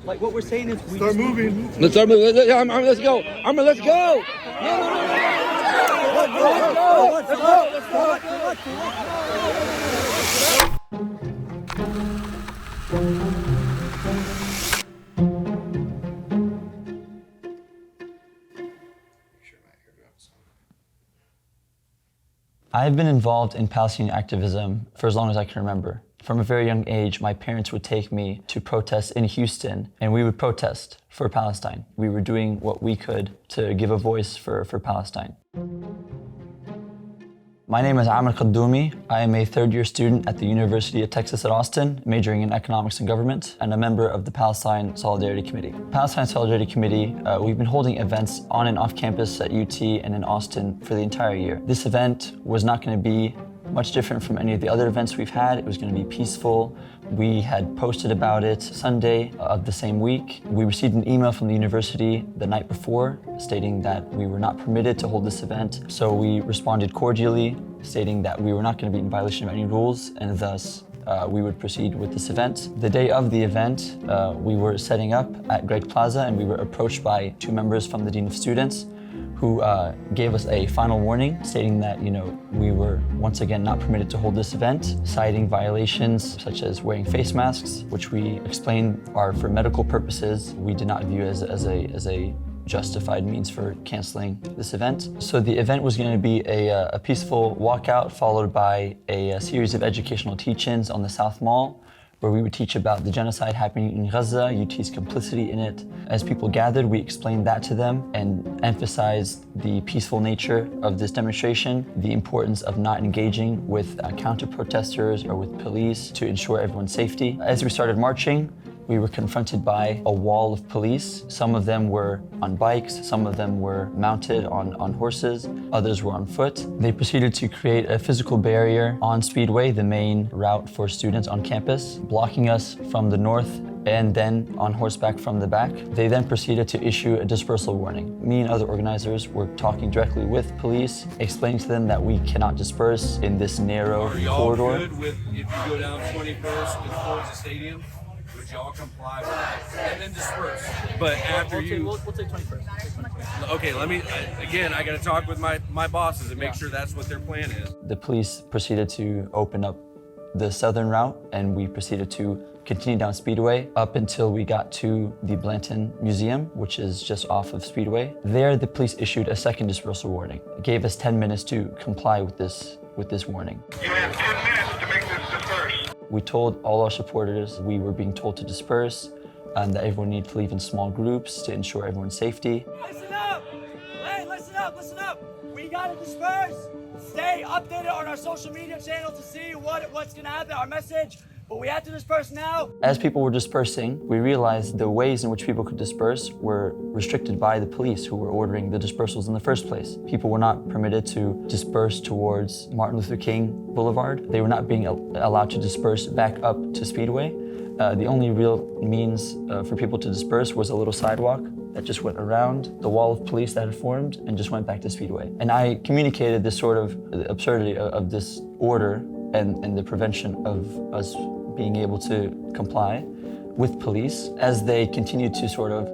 Like what we're saying is we start moving. Let's start moving. Let's go. Let's go. I've been involved in Palestinian activism for as long as I can remember. From a very young age, my parents would take me to protests in Houston, and we would protest for Palestine. We were doing what we could to give a voice for Palestine. My name is Amr Khaddoumi. I am a third-year student at the University of Texas at Austin, majoring in economics and government, and a member of the Palestine Solidarity Committee. Palestine Solidarity Committee, we've been holding events on and off campus at UT and in Austin for the entire year. This event was not going to be much different from any of the other events we've had. It was going to be peaceful. We had posted about it Sunday of the same week. We received an email from the university the night before stating that we were not permitted to hold this event. So we responded cordially, stating that we were not going to be in violation of any rules, and thus we would proceed with this event. The day of the event, we were setting up at Greg Plaza, and we were approached by two members from the Dean of Students who gave us a final warning stating that, we were once again not permitted to hold this event, citing violations such as wearing face masks, which we explained are for medical purposes. We did not view as a justified means for canceling this event. So the event was going to be a peaceful walkout followed by a series of educational teach-ins on the South Mall, where we would teach about the genocide happening in Gaza, UT's complicity in it. As people gathered, we explained that to them and emphasized the peaceful nature of this demonstration, the importance of not engaging with counter-protesters or with police to ensure everyone's safety. As we started marching, we were confronted by a wall of police. Some of them were on bikes, some of them were mounted on horses, others were on foot. They proceeded to create a physical barrier on Speedway, the main route for students on campus, blocking us from the north and then on horseback from the back. They then proceeded to issue a dispersal warning. Me and other organizers were talking directly with police, explaining to them that we cannot disperse in this narrow corridor. Are y'all good with if you go down 21st and towards the stadium? Would y'all comply with that? And then disperse. But after we'll take 21st. Okay, let me, again, I gotta talk with my bosses and make sure that's what their plan is. The police proceeded to open up the southern route, and we proceeded to continue down Speedway up until we got to the Blanton Museum, which is just off of Speedway. There, the police issued a second dispersal warning. It gave us 10 minutes to comply with this warning. You have 10 minutes to make this disperse. We told all our supporters we were being told to disperse and that everyone needed to leave in small groups to ensure everyone's safety. Listen up! Hey, listen up! We gotta disperse! Stay updated on our social media channel to see what's gonna happen, our message, but we have to disperse now. As people were dispersing, we realized the ways in which people could disperse were restricted by the police who were ordering the dispersals in the first place. People were not permitted to disperse towards Martin Luther King Boulevard. They were not being allowed to disperse back up to Speedway. The only real means for people to disperse was a little sidewalk that just went around the wall of police that had formed and just went back to Speedway. And I communicated this sort of absurdity of this order and the prevention of us being able to comply with police as they continued to sort of,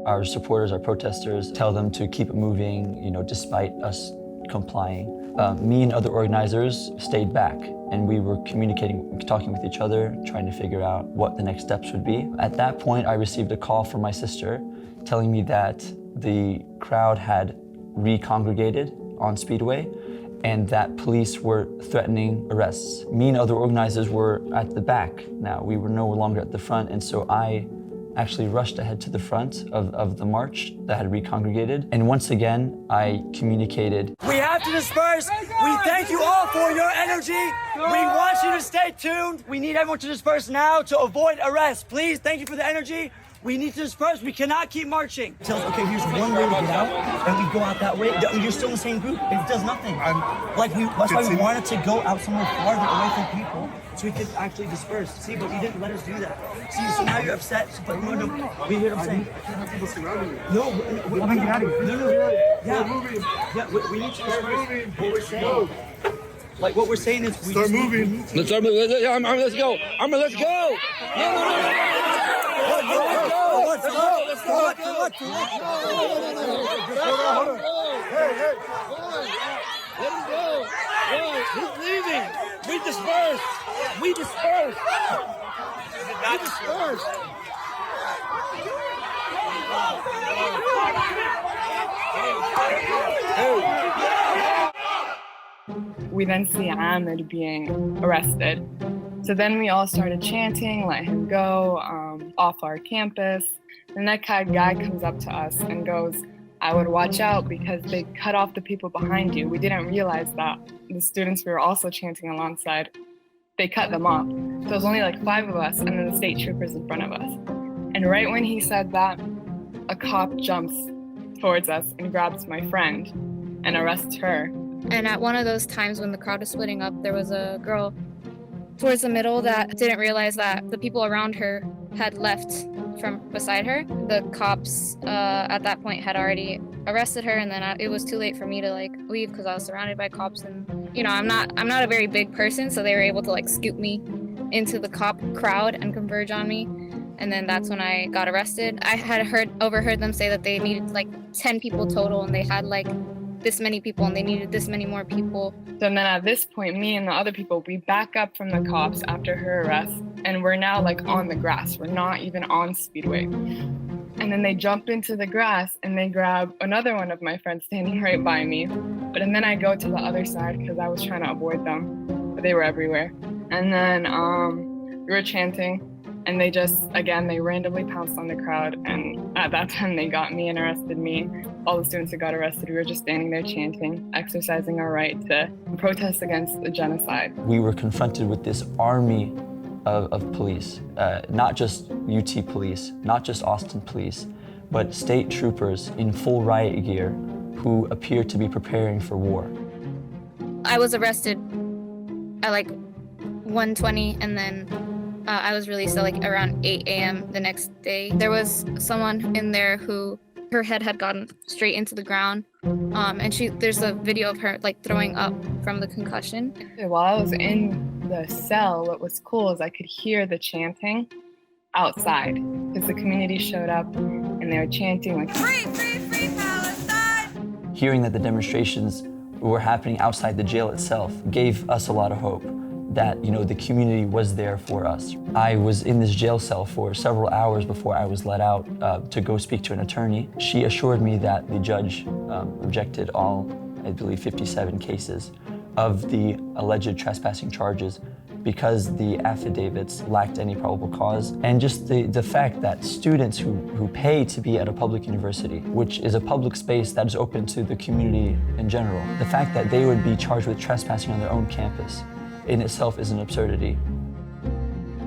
our supporters, our protesters, tell them to keep it moving, despite us complying. Me and other organizers stayed back, and we were communicating, talking with each other, trying to figure out what the next steps would be. At that point, I received a call from my sister telling me that the crowd had recongregated on Speedway and that police were threatening arrests. Me and other organizers were at the back now. We were no longer at the front, and so I actually rushed ahead to the front of the march that had recongregated. And once again, I communicated. We have to disperse. We thank you all for your energy. We want you to stay tuned. We need everyone to disperse now to avoid arrest. Please, thank you for the energy. We need to disperse. We cannot keep marching. Tell us, okay, here's one way to get out, and we go out that way. You're still in the same group. It does nothing. That's why we wanted to go out somewhere farther away from people so we could actually disperse. See, but you didn't let us do that. See, so now you're upset. But no, we hear what I'm saying. No, we're getting out of here. We need to disperse. What we're saying. Like what we're saying is we start moving. Let's start moving. Let's go. Let's go. Go. Let him go. Why? He's leaving. We disperse. We disperse. We disperse. We then see Ahmed being arrested. So then we all started chanting, let him go, off our campus. And that guy comes up to us and goes, I would watch out because they cut off the people behind you. We didn't realize that the students we were also chanting alongside, they cut them off. So it was only like 5 of us and then the state troopers in front of us. And right when he said that, a cop jumps towards us and grabs my friend and arrests her. And at one of those times when the crowd was splitting up, there was a girl towards the middle that didn't realize that the people around her had left from beside her. The cops at that point had already arrested her, and then it was too late for me to like leave because I was surrounded by cops. And you know, I'm not a very big person, so they were able to like scoop me into the cop crowd and converge on me. And then that's when I got arrested. I had overheard them say that they needed like 10 people total, and they had like this many people and they needed this many more people. So then at this point, me and the other people, we back up from the cops after her arrest, and we're now like on the grass. We're not even on Speedway. And then they jump into the grass and they grab another one of my friends standing right by me. And then I go to the other side because I was trying to avoid them, but they were everywhere. And then we were chanting, and they just, again, they randomly pounced on the crowd. And at that time, they got me and arrested me. All the students who got arrested, we were just standing there chanting, exercising our right to protest against the genocide. We were confronted with this army of police, not just UT police, not just Austin police, but state troopers in full riot gear who appeared to be preparing for war. I was arrested at like 1:20, and then I was released at like around 8 a.m. the next day. There was someone in there who her head had gotten straight into the ground, and there's a video of her like throwing up from the concussion. While I was in the cell, what was cool is I could hear the chanting outside because the community showed up and they were chanting like, "Free, free, free Palestine!" Hearing that the demonstrations were happening outside the jail itself gave us a lot of hope that, you know, the community was there for us. I was in this jail cell for several hours before I was let out to go speak to an attorney. She assured me that the judge rejected all, I believe, 57 cases of the alleged trespassing charges because the affidavits lacked any probable cause. And just the fact that students who pay to be at a public university, which is a public space that is open to the community in general, the fact that they would be charged with trespassing on their own campus in itself is an absurdity.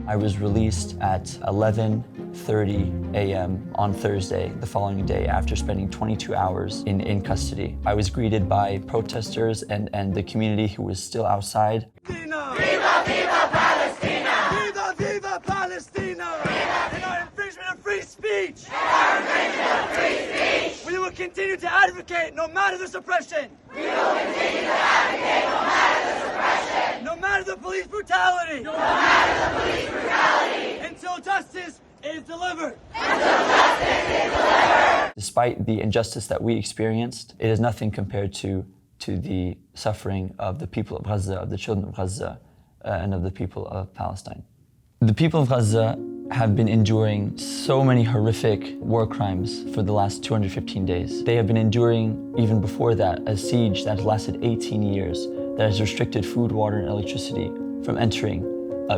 I was released at 11:30 a.m. on Thursday, the following day, after spending 22 hours in custody. I was greeted by protesters and the community who was still outside. Viva, viva Palestina! Viva, viva Palestina! In our infringement of free speech! In our infringement of free speech! We will continue to advocate no matter the suppression! We will continue to advocate no matter the suppression! No matter the police brutality! No matter the police brutality! Until justice is delivered! Until justice is delivered! Despite the injustice that we experienced, it is nothing compared to the suffering of the people of Gaza, of the children of Gaza, and of the people of Palestine. The people of Gaza have been enduring so many horrific war crimes for the last 215 days. They have been enduring, even before that, a siege that has lasted 18 years, that has restricted food, water, and electricity from entering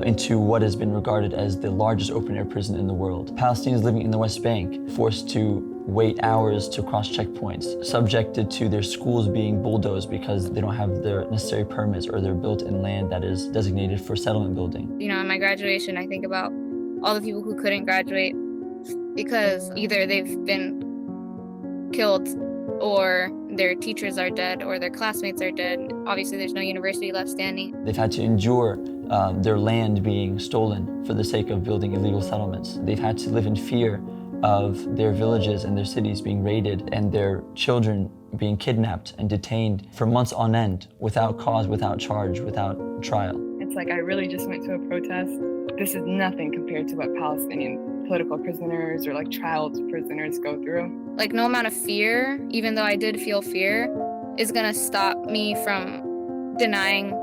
into what has been regarded as the largest open-air prison in the world. Palestinians living in the West Bank, forced to wait hours to cross checkpoints, subjected to their schools being bulldozed because they don't have their necessary permits or they're built in land that is designated for settlement building. You know, at my graduation, I think about all the people who couldn't graduate because either they've been killed or their teachers are dead or their classmates are dead. Obviously, there's no university left standing. They've had to endure their land being stolen for the sake of building illegal settlements. They've had to live in fear of their villages and their cities being raided and their children being kidnapped and detained for months on end without cause, without charge, without trial. It's like I really just went to a protest. This is nothing compared to what Palestinian political prisoners or like child prisoners go through. Like no amount of fear, even though I did feel fear, is gonna stop me from denying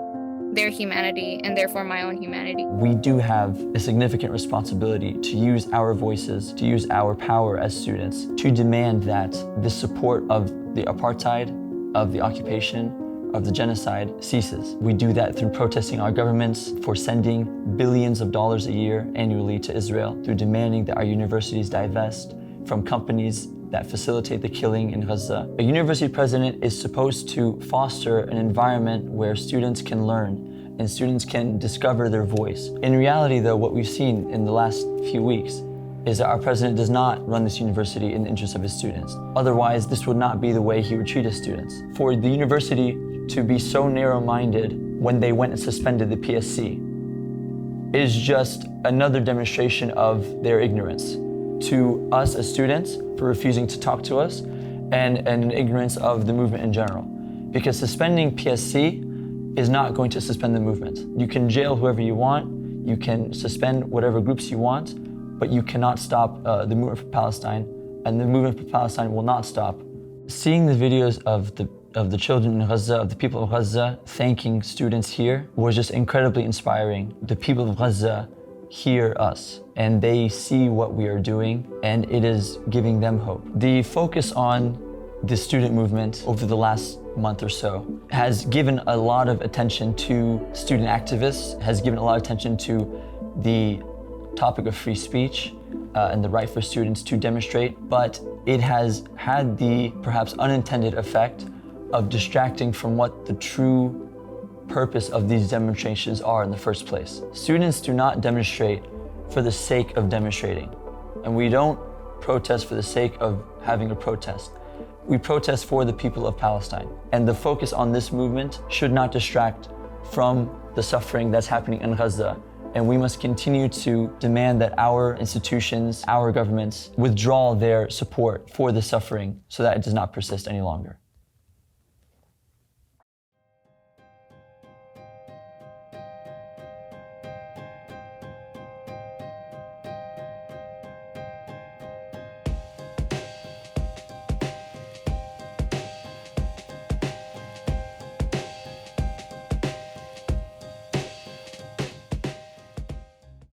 their humanity and therefore my own humanity. We do have a significant responsibility to use our voices, to use our power as students, to demand that the support of the apartheid, of the occupation, of the genocide ceases. We do that through protesting our governments for sending billions of dollars a year annually to Israel, through demanding that our universities divest from companies that facilitate the killing in Gaza. A university president is supposed to foster an environment where students can learn and students can discover their voice. In reality though, what we've seen in the last few weeks is that our president does not run this university in the interest of his students. Otherwise, this would not be the way he would treat his students. For the university to be so narrow-minded when they went and suspended the PSC is just another demonstration of their ignorance to us as students for refusing to talk to us and an ignorance of the movement in general. Because suspending PSC is not going to suspend the movement. You can jail whoever you want, you can suspend whatever groups you want, but you cannot stop the movement for Palestine, and the movement for Palestine will not stop. Seeing the videos of the children in Gaza, of the people of Gaza, thanking students here was just incredibly inspiring. The people of Gaza hear us and they see what we are doing, and it is giving them hope. The focus on the student movement over the last month or so has given a lot of attention to student activists, has given a lot of attention to the topic of free speech and the right for students to demonstrate, but it has had the perhaps unintended effect of distracting from what the true purpose of these demonstrations are in the first place. Students do not demonstrate for the sake of demonstrating, and we don't protest for the sake of having a protest. We protest for the people of Palestine, and the focus on this movement should not distract from the suffering that's happening in Gaza, and we must continue to demand that our institutions, our governments withdraw their support for the suffering so that it does not persist any longer.